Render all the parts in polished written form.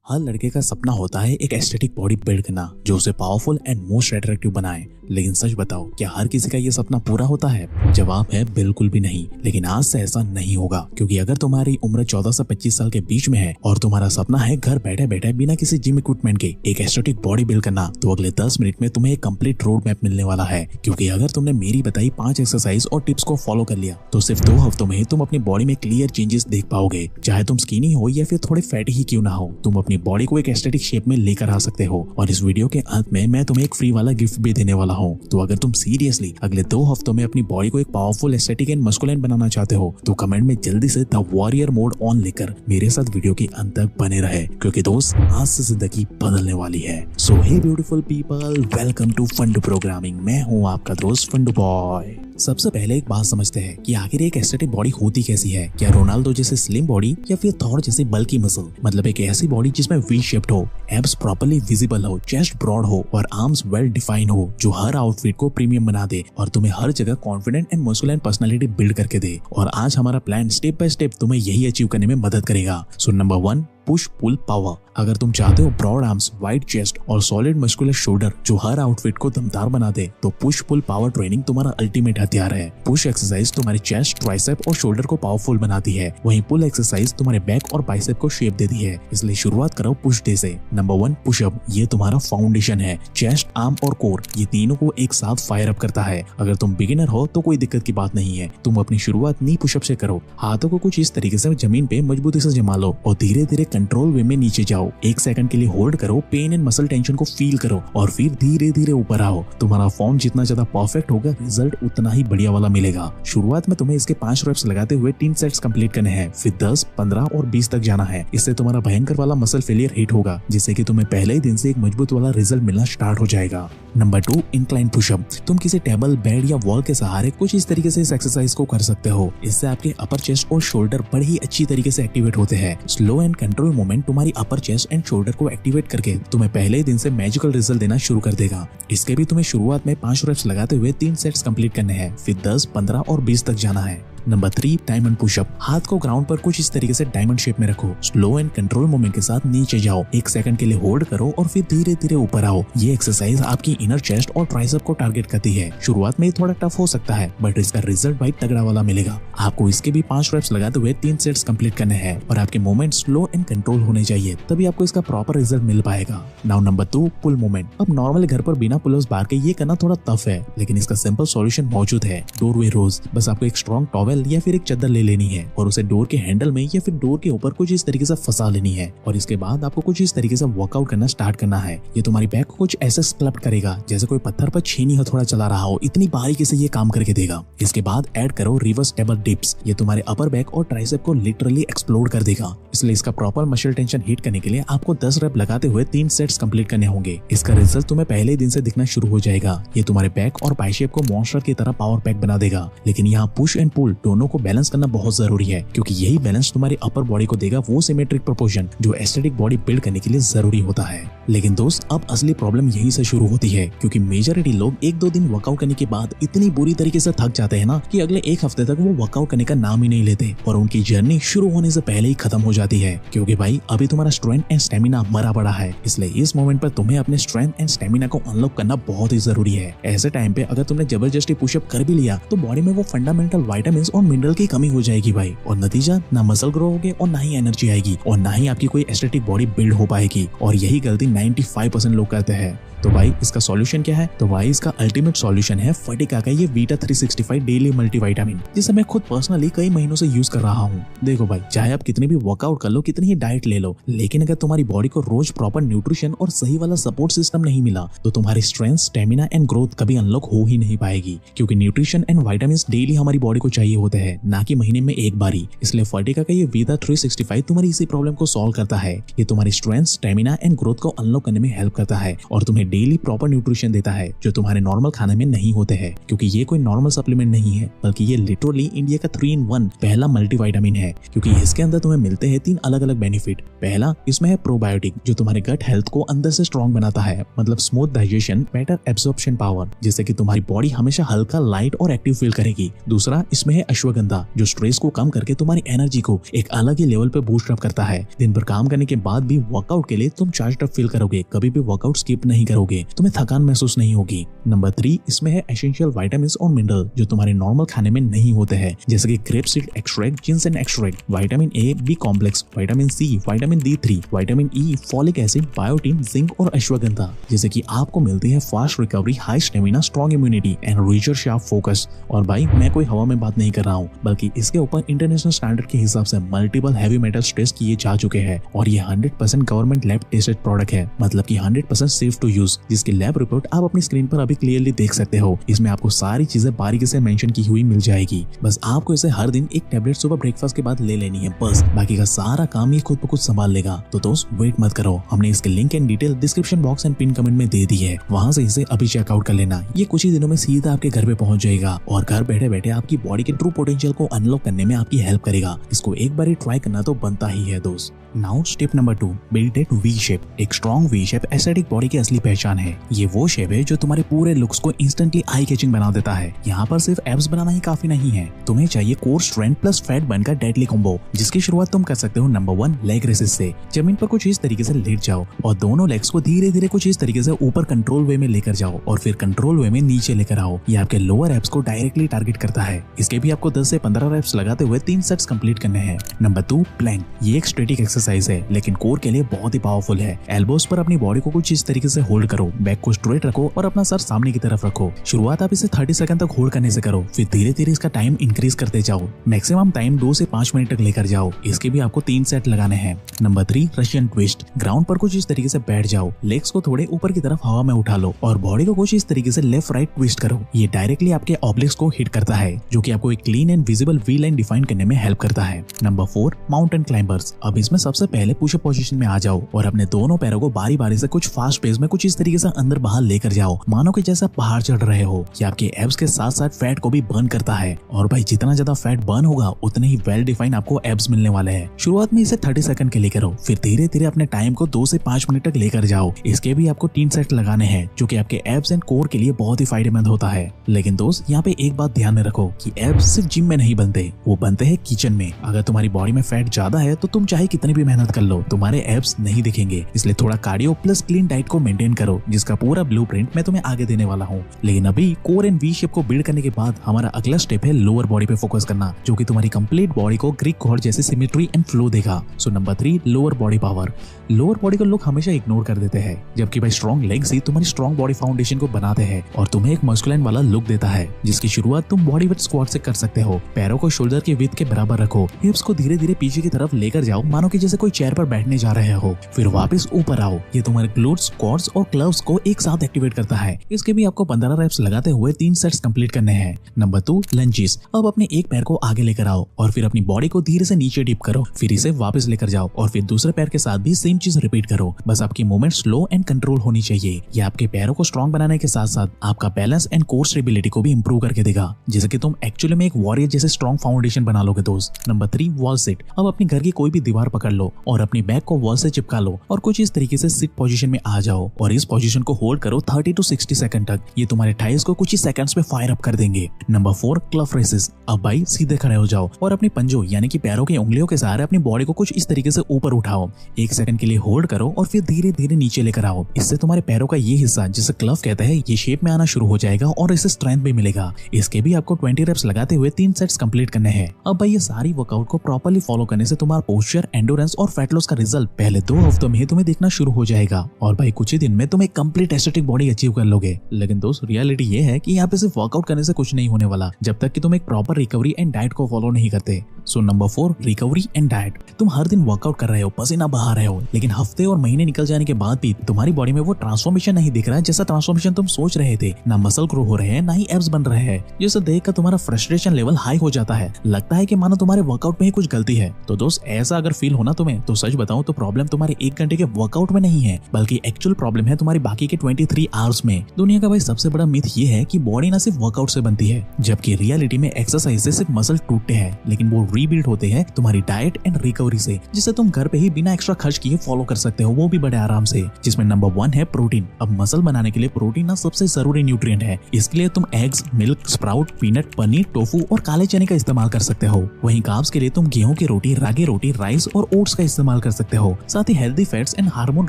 हर लड़के का सपना होता है एक एस्थेटिक बॉडी बिल्ड करना जो उसे पावरफुल एंड मोस्ट अट्रैक्टिव बनाए। लेकिन सच बताओ, क्या हर किसी का ये सपना पूरा होता है? जवाब है बिल्कुल भी नहीं। लेकिन आज से ऐसा नहीं होगा, क्योंकि अगर तुम्हारी उम्र 14 से 25 साल के बीच में है और तुम्हारा सपना है घर बैठे बैठे बिना किसी जिम इक्विपमेंट के एक एस्थेटिक बॉडी बिल्ड करना, तो अगले 10 मिनट में तुम्हें एक कंप्लीट रोड मैप मिलने वाला है। क्योंकि अगर तुमने मेरी बताई 5 एक्सरसाइज और टिप्स को फॉलो कर लिया तो सिर्फ 2 हफ्तों में तुम अपनी बॉडी में क्लियर चेंजेस देख पाओगे। चाहे तुम स्किनी हो या फिर थोड़े फैटी ही क्यों ना हो, तुम अपनी बॉडी को एक एस्थेटिक शेप में लेकर आ सकते हो। और इस वीडियो के अंत में मैं तुम्हें एक फ्री वाला गिफ्ट भी देने वाला हूँ। तो अगर तुम सीरियसली अगले 2 हफ्तों में अपनी बॉडी को एक पावरफुल एस्थेटिक एंड मस्कुलिन बनाना चाहते हो तो कमेंट में जल्दी से द वॉरियर मोड ऑन लिखकर मेरे साथ वीडियो के अंत तक बने रहे, क्योंकि दोस्त आज से जिंदगी बदलने वाली है। So hey beautiful people, welcome to Fundoo programming. मैं हूँ आपका दोस्त फंडू बॉय। सबसे पहले एक बात समझते हैं कि आखिर एक एस्थेटिक बॉडी होती कैसी है। क्या रोनाल्डो जैसे स्लिम बॉडी या फिर थॉर जैसे बल्की मसल, मतलब एक ऐसी बॉडी जिसमें वी शेप्ड हो, एब्स प्रॉपर्ली विजिबल हो, चेस्ट ब्रॉड हो और आर्म्स वेल डिफाइन हो, जो हर आउटफिट को प्रीमियम बना दे और तुम्हें हर जगह confident and masculine personality build करके दे। और आज हमारा प्लान स्टेप बाय स्टेप तुम्हें यही अचीव करने में मदद करेगा। So number 1, push pull power. अगर तुम चाहते हो ब्रॉड आर्म्स, वाइड चेस्ट और सॉलिड मस्कुलर शोल्डर जो हर आउटफिट को दमदार बना दे, तो पुश पुल पावर ट्रेनिंग तुम्हारा अल्टीमेट हथियार है। पुश एक्सरसाइज तुम्हारे चेस्ट, ट्राइसेप और शोल्डर को पावरफुल बनाती है, वहीं पुल एक्सरसाइज तुम्हारे बैक और बाइसेप को शेप देती है। इसलिए शुरुआत करो पुश डे से। Number 1, pushup. ये तुम्हारा फाउंडेशन है। चेस्ट, आर्म और कोर ये तीनों को एक साथ फायर अप करता है। अगर तुम बिगिनर हो तो कोई दिक्कत की बात नहीं है। तुम अपनी शुरुआत नी पुशअप से करो। हाथों को कुछ इस तरीके से जमीन पे मजबूती से जमा लो और धीरे धीरे कंट्रोल वे में नीचे जाओ। 1 सेकंड के लिए होल्ड करो, पेन एंड मसल टेंशन को फील करो और फिर धीरे धीरे ऊपर आओ। तुम्हारा फॉर्म जितना ज्यादा परफेक्ट होगा, रिजल्ट उतना ही बढ़िया वाला मिलेगा। शुरुआत में तुम्हें इसके 5 रेप्स लगाते हुए 3 सेट्स कंप्लीट करने हैं, फिर 10, 15 और 20 तक जाना है। इससे तुम्हारा भयंकर वाला मसल फेलियर हिट होगा, जिससे कि तुम्हें पहले ही दिन से एक मजबूत वाला रिजल्ट मिलना स्टार्ट हो जाएगा। Number 2, incline pushup. तुम किसी टेबल, बेड या वॉल के सहारे कुछ इस तरीके से इस एक्सरसाइज को कर सकते हो। इससे आपके अपर चेस्ट और शोल्डर बड़े ही अच्छी तरीके से एक्टिवेट होते हैं। स्लो एंड कंट्रोल मूवमेंट तुम्हारी अपर चेस्ट एंड शोल्डर को एक्टिवेट करके तुम्हें पहले ही दिन से मैजिकल रिजल्ट देना शुरू कर देगा। इसके भी तुम्हें शुरुआत में 5 रेप्स लगाते हुए 3 सेट्स कंप्लीट करने हैं, फिर 10, 15 और 20 तक जाना है। Number 3, diamond pushup. हाथ को ग्राउंड पर कुछ इस तरीके से डायमंड शेप में रखो। स्लो एंड कंट्रोल मूवमेंट के साथ नीचे जाओ, 1 सेकंड के लिए होल्ड करो और फिर धीरे धीरे ऊपर आओ। ये एक्सरसाइज आपकी इनर चेस्ट और ट्राइसेप को टारगेट करती है। शुरुआत में थोड़ा टफ हो सकता है, बट इसका रिजल्ट भाई तगड़ा वाला मिलेगा। आपको इसके भी 5 रेप्स लगाते हुए 3 सेट्स कंप्लीट करने हैं और आपके मूवमेंट स्लो एंड कंट्रोल होने चाहिए, तभी आपको इसका प्रॉपर रिजल्ट मिल पाएगा। नाउ नंबर 2, पुल मूवमेंट। अब नॉर्मली घर पर बिना पुल बार के ये करना थोड़ा टफ है, लेकिन इसका सिंपल सॉल्यूशन मौजूद है। डोरवे रोज। बस आपको एक स्ट्रॉन्ग टॉवेल या फिर एक चादर ले लेनी है और उसे डोर के हैंडल में या फिर डोर के ऊपर कुछ इस तरीके से फंसा लेनी है और इसके बाद आपको कुछ इस तरीके से वर्कआउट करना स्टार्ट करना है। ये तुम्हारी बैक को कुछ ऐसे स्क्लप्ट करेगा जैसे कोई पत्थर पर छेनी हथौड़ा चला रहा हो, इतनी बारीकी से ये काम करके देगा। इसके बाद ऐड करो रिवर्स टेबल डिप्स। ये तुम्हारे अपर बैक और ट्राइसेप को लिटरली एक्सप्लोड कर देगा। इसलिए इसका प्रॉपर मसल टेंशन हिट करने के लिए आपको 10 रेप लगाते हुए 3 सेट्स कंप्लीट करने होंगे। इसका रिजल्ट तुम्हें पहले ही दिन से दिखना शुरू हो जाएगा। ये तुम्हारे बैक और बाइसेप को मॉन्स्टर की तरह पावर पैक बना देगा। लेकिन यहाँ पुश एंड पुल दोनों को बैलेंस करना बहुत जरूरी है, क्योंकि यही बैलेंस तुम्हारी अपर बॉडी को देगा वो सिमेट्रिक प्रोपोर्शन जो एस्थेटिक बॉडी बिल्ड करने के लिए जरूरी होता है। लेकिन दोस्त, अब असली प्रॉब्लम यही से शुरू होती है, क्योंकि मेजॉरिटी लोग 1-2 दिन वर्कआउट करने के बाद इतनी बुरी तरीके से थक जाते हैं ना कि अगले 1 हफ्ते तक वो वर्कआउट करने का नाम ही नहीं लेते और उनकी जर्नी शुरू होने से पहले ही खत्म हो जाती है। क्योंकि भाई अभी तुम्हारा स्ट्रेंथ एंड स्टेमिना मरा पड़ा है, इसलिए इस मोमेंट पर तुम्हें अपने स्ट्रेंथ एंड स्टेमिना को अनलॉक करना बहुत ही जरूरी है। ऐसे टाइम पे अगर तुमने जबरदस्ती पुशअप कर भी लिया तो बॉडी में वो फंडामेंटल विटामिन और मिनरल की कमी हो जाएगी भाई, और नतीजा ना मसल ग्रो होगे और ना ही एनर्जी आएगी और ना ही आपकी कोई एस्थेटिक बॉडी बिल्ड हो पाएगी। और यही गलती 95% लोग करते हैं। तो भाई इसका सॉल्यूशन क्या है? तो भाई इसका अल्टीमेट सॉल्यूशन है फटिका का ये वीटा 365 डेली मल्टीविटामिन, जिसे मैं खुद पर्सनली कई महीनों से यूज कर रहा हूँ। देखो भाई, चाहे आप कितनी भी वर्कआउट कर लो, कितनी ही डाइट ले लो, लेकिन अगर तुम्हारी बॉडी को रोज प्रॉपर न्यूट्रिशन और सही वाला सपोर्ट सिस्टम नहीं मिला तो तुम्हारी स्ट्रेंथ, स्टेमिना एंड ग्रोथ कभी अनलॉक हो ही नहीं पाएगी। क्योंकि न्यूट्रिशन एंड विटामिन डेली हमारी बॉडी को चाहिए होते हैं, ना कि महीने में एक बारी। इसलिए फटिका का ये वीटा 365 तुम्हारी इसी प्रॉब्लम को सॉल्व करता है। ये तुम्हारी स्ट्रेंथ, स्टेमिना एंड ग्रोथ को अनलॉक करने में हेल्प करता है और तुम्हें डेली प्रॉपर न्यूट्रिशन देता है जो तुम्हारे नॉर्मल खाने में नहीं होते हैं, क्योंकि ये कोई नॉर्मल सप्लीमेंट नहीं है बल्कि ये लिटरली इंडिया का 3-in-1 पहला मल्टीविटामिन है, क्योंकि इसके अंदर तुम्हें मिलते हैं 3 अलग अलग बेनिफिट। पहला, इसमें है प्रोबायोटिक जो तुम्हारे गट हेल्थ को अंदर से स्ट्रॉन्ग बनाता है, मतलब smooth digestion, better absorption power, जिससे कि तुम्हारी बॉडी हमेशा हल्का, लाइट और एक्टिव फील करेगी। दूसरा, इसमें है अश्वगंधा जो स्ट्रेस को कम करके तुम्हारी एनर्जी को एक अलग ही लेवल पे बूस्ट अप करता है। दिन भर काम करने के बाद भी वर्कआउट के लिए तुम चार्ज अप फील करोगे, कभी भी वर्कआउट स्किप नहीं करोगे, तुम्हें थकान महसूस नहीं होगी। नंबर 3, इसमें है एसेंशियल विटामिन और मिनरल जो तुम्हारे नॉर्मल खाने में नहीं होते हैं, जैसे कि grape seed extract, ginseng extract, vitamin A, B complex, vitamin C, vitamin D3, vitamin E, folic acid, biotin, zinc और अश्वगंधा, जैसे कि आपको मिलती है fast recovery, high stamina, strong immunity and razor sharp focus. और भाई मैं कोई हवा में बात नहीं कर रहा हूँ, बल्कि इसके ऊपर इंटरनेशनल स्टैंडर्ड के हिसाब से मल्टीपल हैवी मेटल्स टेस्ट किए जा चुके हैं और ये 100% गवर्नमेंट लैब टेस्टेड प्रोडक्ट है, मतलब कि 100% सेफ टू यूज, जिसकी लैब रिपोर्ट आप अपनी स्क्रीन पर अभी क्लियरली देख सकते हो। इसमें आपको सारी चीजें बारीकी से मेंशन की हुई मिल जाएगी। बस आपको इसे हर दिन एक टेबलेट सुबह ब्रेकफास्ट के बाद ले लेनी है, बस बाकी का सारा काम ये खुद ब खुद संभाल लेगा। तो दोस्त वेट मत करो, हमने इसके link and detail description box and pin comment में दे दी है, वहां से इसे अभी चेकआउट कर लेना। ये कुछ ही दिनों में सीधा आपके घर पे पहुंच जाएगा और घर बैठे बैठे आपकी बॉडी के ट्रू पोटेंशियल को अनलॉक करने में आपकी हेल्प करेगा। इसको एक बार ट्राई करना तो बनता ही है दोस्त। Now step number 2, build that V shape. एक strong V shape aesthetic body की असली पहचान है। ये वो शेप है जो तुम्हारे पूरे लुक्स को इंस्टेंटली आई कैचिंग बना देता है। यहाँ पर सिर्फ एब्स बनाना ही काफी नहीं है, तुम्हें चाहिए core strength plus fat burn का डेडली कॉम्बो, जिसकी शुरुआत तुम कर सकते हो नंबर 1 लेग रेसेस से। जमीन पर कुछ इस तरीके से लेट जाओ और दोनों लेग्स को धीरे धीरे कुछ इस तरीके से ऊपर कंट्रोल वे में लेकर जाओ और फिर कंट्रोल वे में नीचे लेकर आओ। ये आपके लोअर एब्स को डायरेक्टली टारगेट करता है। इसके भी आपको 10 से 15 रेप्स लगाते हुए 3 सेट्स कंप्लीट करने हैं। Number 2 plank. ये एक स्टैटिक एक्सरसाइज है लेकिन कोर के लिए बहुत ही पावरफुल है। एल्बोस पर अपनी बॉडी को कुछ इस तरीके से होल्ड करो, बैक को स्ट्रेट रखो और अपना सर सामने की तरफ रखो। शुरुआत आप इसे 30 सेकंड तक होल्ड करने से करो, फिर धीरे धीरे इसका टाइम इंक्रीज करते जाओ। मैक्सिमम टाइम 2 से 5 मिनट तक लेकर जाओ। इसके भी आपको 3 सेट लगाने हैं। Number 3 Russian twist. ग्राउंड पर कुछ इस तरीके से बैठ जाओ, लेग्स को थोड़े ऊपर की तरफ हवा में उठा लो और बॉडी को कुछ इस तरीके से लेफ्ट राइट ट्विस्ट करो। ये डायरेक्टली आपके ऑब्लिक्स को हिट करता है, जो कि आपको एक clean and visible V line define करने में हेल्प करता है। Number 4 mountain climbers. अब इसमें सबसे पहले पुशअप पोजीशन में आ जाओ और अपने दोनों पैरों को बारी बारी से कुछ फास्ट पेस में कुछ इस तरीके से अंदर बाहर लेकर जाओ, मानो कि जैसा पहाड़ चढ़ रहे हो। ये आपके एब्स के साथ साथ फैट को भी बर्न करता है और भाई जितना ज्यादा फैट बर्न होगा उतने ही वेल डिफाइन आपको एब्स मिलने वाले हैं। शुरुआत में इसे 30 सेकंड के लिए करो, फिर धीरे धीरे अपने टाइम को 2 से 5 मिनट तक लेकर जाओ। इसके भी आपको 3 सेट लगाने हैं, जो कि आपके एब्स एंड कोर के लिए बहुत ही फायदेमंद होता है। लेकिन दोस्त यहाँ पे एक बात ध्यान में रखो कि एब्स सिर्फ जिम में नहीं बनते, वो बनते हैं किचन में। अगर तुम्हारी बॉडी में फैट ज्यादा है तो तुम चाहे कितनी भी मेहनत कर लो, तुम्हारे एब्स नहीं दिखेंगे। इसलिए थोड़ा कार्डियो प्लस क्लीन डाइट को मेंटेन करो, जिसका पूरा ब्लूप्रिंट मैं तुम्हें आगे देने वाला हूँ। लेकिन अभी कोर एंड वी शेप को बिल्ड करने के बाद हमारा अगला स्टेप है लोअर बॉडी पे फोकस करना, जो कि तुम्हारी कंप्लीट बॉडी को ग्रीक गॉड जैसे सिमेट्री एंड फ्लो देगा। So number 3 lower body power. Lower body को लोग हमेशा इग्नोर कर देते हैं, जबकि भाई स्ट्रॉन्ग लेग्स ही तुम्हारी स्ट्रॉन्ग बॉडी फाउंडेशन को बनाते हैं और तुम्हें एक मस्कुलाइन वाला लुक देता है, जिसकी शुरुआत तुम बॉडी वेट स्क्वाट से कर सकते हो। पैरों को शोल्डर के विड्थ के बराबर रखो, हिप्स को धीरे धीरे पीछे की तरफ लेकर जाओ, मानो कि जैसे कोई चेयर पर बैठने जा रहे हो। फिर वापस ऊपर आओ। ये तुम्हारे ग्लूट्स, क्वाड्स और क्लव्स को एक साथ एक्टिवेट करता है। इसके भी आपको 15 रेप्स लगाते हुए 3 सेट्स कंप्लीट करने हैं। Number 2 lunges. अब अपने एक पैर को आगे लेकर आओ और फिर अपनी बॉडी को धीरे से नीचे डिप करो, फिर इसे वापस लेकर जाओ और फिर दूसरे पैर के साथ भी सेम चीज रिपीट करो। बस आपकी मूवमेंट स्लो एंड कंट्रोल होनी चाहिए। ये आपके पैरों को स्ट्रॉन्ग बनाने के साथ साथ आपका बैलेंस एंड कोर स्टेबिलिटी को भी इंप्रूव करके देगा, जिससे कि तुम एक्चुअली में एक वॉरियर जैसे स्ट्रॉन्ग फाउंडेशन बना लोगे दोस्त। Number 3 wall sit. अब अपने घर की कोई भी दीवार पकड़ लो और अपनी बैक को वॉल से चिपका लो और कुछ इस तरीके से सिट पोजीशन में आ जाओ और इस पोजीशन को होल्ड करो 30 to 60 सेकंड तक। ये तुम्हारे थाइस को कुछ ही सेकंड्स में फायर अप कर देंगे। Number 4 calf raises. अब भाई सीधे खड़े हो जाओ और अपनी पंजों यानी कि पैरों की उंगलियों के सहारे अपनी बॉडी को कुछ इस तरीके से ऊपर उठाओ। 1 सेकंड के लिए होल्ड करो और फिर धीरे धीरे नीचे लेकर आओ। इससे तुम्हारे पैरों का ये हिस्सा जिसे क्लफ कहते हैं ये शेप में आना शुरू हो जाएगा और इससे स्ट्रेंथ भी मिलेगा। इसके भी आपको 20 रेप्स लगाते हुए 3 सेट्स कंप्लीट करने हैं। अब भाई ये सारी वर्कआउट को प्रॉपर्ली फॉलो करने से तुम्हारा पोस्चर, एंडोरेंस और फैट लॉस का रिजल्ट पहले 2 हफ्तों में तुम्हें दिखना शुरू हो जाएगा और भाई कुछ ही दिन में तुम एक कंप्लीट एस्थेटिक बॉडी अचीव कर लोगे। लेकिन दोस्त रियलिटी ये है कि यहाँ पे सिर्फ वर्कआउट करने से कुछ नहीं होने वाला जब तक कि तुम एक प्रॉपर रिकवरी एंड डाइट को फॉलो नहीं करते। So number 4 recovery and diet. तुम हर दिन वर्कआउट कर रहे हो, पसीना बहा रहे हो, लेकिन हफ्ते और महीने निकल जाने के बाद भी तुम्हारी बॉडी में वो ट्रांसफॉर्मेशन नहीं दिख रहा है जैसा ट्रांसफॉर्मेशन तुम सोच रहे थे। ना मसल ग्रो हो रहे हैं, ना ही एब्स बन रहे हैं। जिसे देखकर तुम्हारा फ्रस्ट्रेशन लेवल हाई हो जाता है, लगता है कि मानो तुम्हारे वर्कआउट में ही कुछ गलती है। तो दोस्त ऐसा अगर फील होना तुम्हें, तो सच बताऊं तो प्रॉब्लम तुम्हारे 1 घंटे के वर्कआउट में नहीं है, बल्कि एक्चुअल प्रॉब्लम है तुम्हारी बाकी के 23 आवर्स में। दुनिया का भाई सबसे बड़ा मिथ ये है कि बॉडी ना सिर्फ वर्कआउट से बनती है, जबकि रियलिटी में एक्सरसाइज से सिर्फ मसल टूटते हैं, लेकिन वो रीबिल्ड होते हैं तुम्हारी डाइट एंड रिकवरी से, जिसे तुम घर पे ही बिना एक्स्ट्रा खर्च किए फॉलो कर सकते हो, वो भी बड़े आराम से। जिसमें नंबर 1 है प्रोटीन। अब मसल बनाने के लिए प्रोटीन ना सबसे जरूरी न्यूट्रिएंट है। इसके लिए तुम eggs, milk, sprout, peanut, paneer, tofu और काले चने का इस्तेमाल कर सकते हो। वहीं कार्ब्स के लिए तुम गेहूं की रोटी, रागी रोटी, राइस और ओट्स का इस्तेमाल कर सकते हो। साथ ही healthy fats and hormone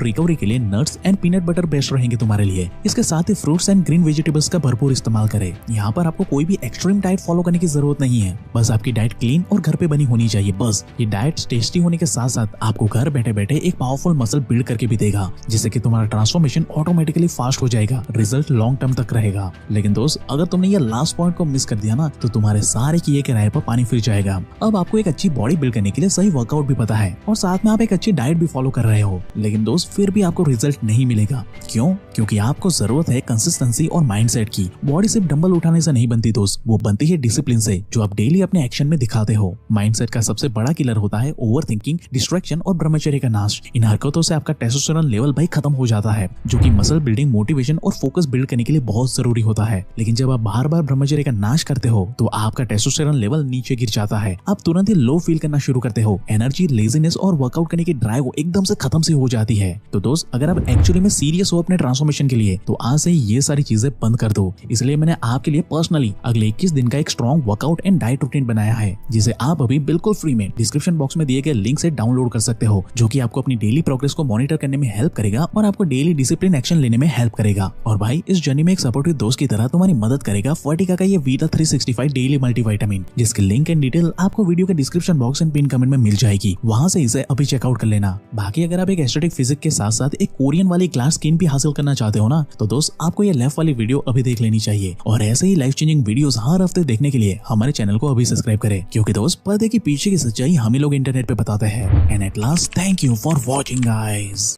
recovery के लिए nuts and peanut butter best रहेंगे तुम्हारे लिए। इसके साथ ही फ्रूट्स एंड ग्रीन वेजिटेबल्स का भरपूर इस्तेमाल करें। यहाँ पर आपको कोई भी एक्सट्रीम डाइट फॉलो करने की जरूरत नहीं है, बस आपकी डाइट क्लीन और घर पे बनी होनी चाहिए। बस ये डाइट टेस्टी होने के साथ साथ आपको घर बैठे बैठे एक पावरफुल मसल बिल्ड करके भी देगा, जिससे कि तुम्हारा ट्रांसफॉर्मेशन ऑटोमेटिकली फास्ट हो जाएगा, रिजल्ट लॉन्ग टर्म तक रहेगा। लेकिन दोस्त, अगर तुमने ये लास्ट पॉइंट को मिस कर दिया ना, तो तुम्हारे सारे किए के राय पर पानी फिर जाएगा। अब आपको एक अच्छी बॉडी बिल्ड करने के लिए सही वर्कआउट भी पता है और साथ में आप एक अच्छी डाइट भी फॉलो कर रहे हो, लेकिन दोस्त फिर भी आपको रिजल्ट नहीं मिलेगा। क्यों? क्योंकि आपको जरूरत है कंसिस्टेंसी और माइंडसेट की। बॉडी सिर्फ डंबल उठाने से नहीं बनती दोस्त, वो बनती है डिसिप्लिन से, जो आप डेली अपने एक्शन में दिखाते हो। माइंडसेट का सबसे बड़ा किलर होता है ओवरथिंकिंग, डिस्ट्रैक्शन और ब्रह्मचर्य का नाश। इन हरकतों से आपका टेस्टोस्टेरोन लेवल भाई खत्म हो जाता है, जो कि मसल बिल्डिंग, मोटिवेशन और फोकस बिल्ड करने के लिए बहुत जरूरी होता है। लेकिन जब आप बार बार ब्रह्मचर्य का नाश करते हो, तो आपका टेस्टोस्टेरोन लेवल नीचे गिर जाता है। आप तुरंत ही लो फील करना शुरू करते हो। एनर्जी, लेजीनेस और वर्कआउट करने की ड्राइव एकदम से खत्म से हो जाती है। तो दोस्त, अगर आप एक्चुअली में सीरियस हो अपने ट्रांसफॉर्मेशन के लिए, तो आज से ये सारी चीजें बंद कर दो। इसलिए मैंने आपके लिए पर्सनली अगले 21 दिन का एक strong workout and diet routine बनाया है, जिसे आप अभी बिल्कुल फ्री में डिस्क्रिप्शन बॉक्स में दिए गए लिंक से डाउनलोड कर सकते हो, जो कि आपको अपनी डेली प्रोग्रेस को मॉनिटर करने में हेल्प करेगा और आपको डेली डिसिप्लिन एक्शन लेने में हेल्प करेगा। और भाई, इस जर्नी में एक सपोर्टिव दोस्त की तरह तुम्हारी मदद करेगा फर्टिका का ये वीटा 365 डेली मल्टीविटामिन, जिसकी लिंक एंड डिटेल आपको वीडियो के description box and pin comment में मिल जाएगी। वहां से इसे अभी चेकआउट कर लेना। बाकी अगर आप एक एस्थेटिक फिजिक के साथ साथ एक कोरियन वाली ग्लास स्किन भी हासिल करना चाहते हो ना, तो दोस्त आपको ये लेफ्ट वाली वीडियो अभी देख लेनी चाहिए। और ऐसे ही लाइफ चेंजिंग वीडियोस हर हफ्ते देखने के लिए हमारे चैनल को अभी सब्सक्राइब करें, क्योंकि दोस्त पर्दे के पीछे की सच्चाई हम ही लोग इंटरनेट पे बताते हैं। And at last, thank you for watching guys.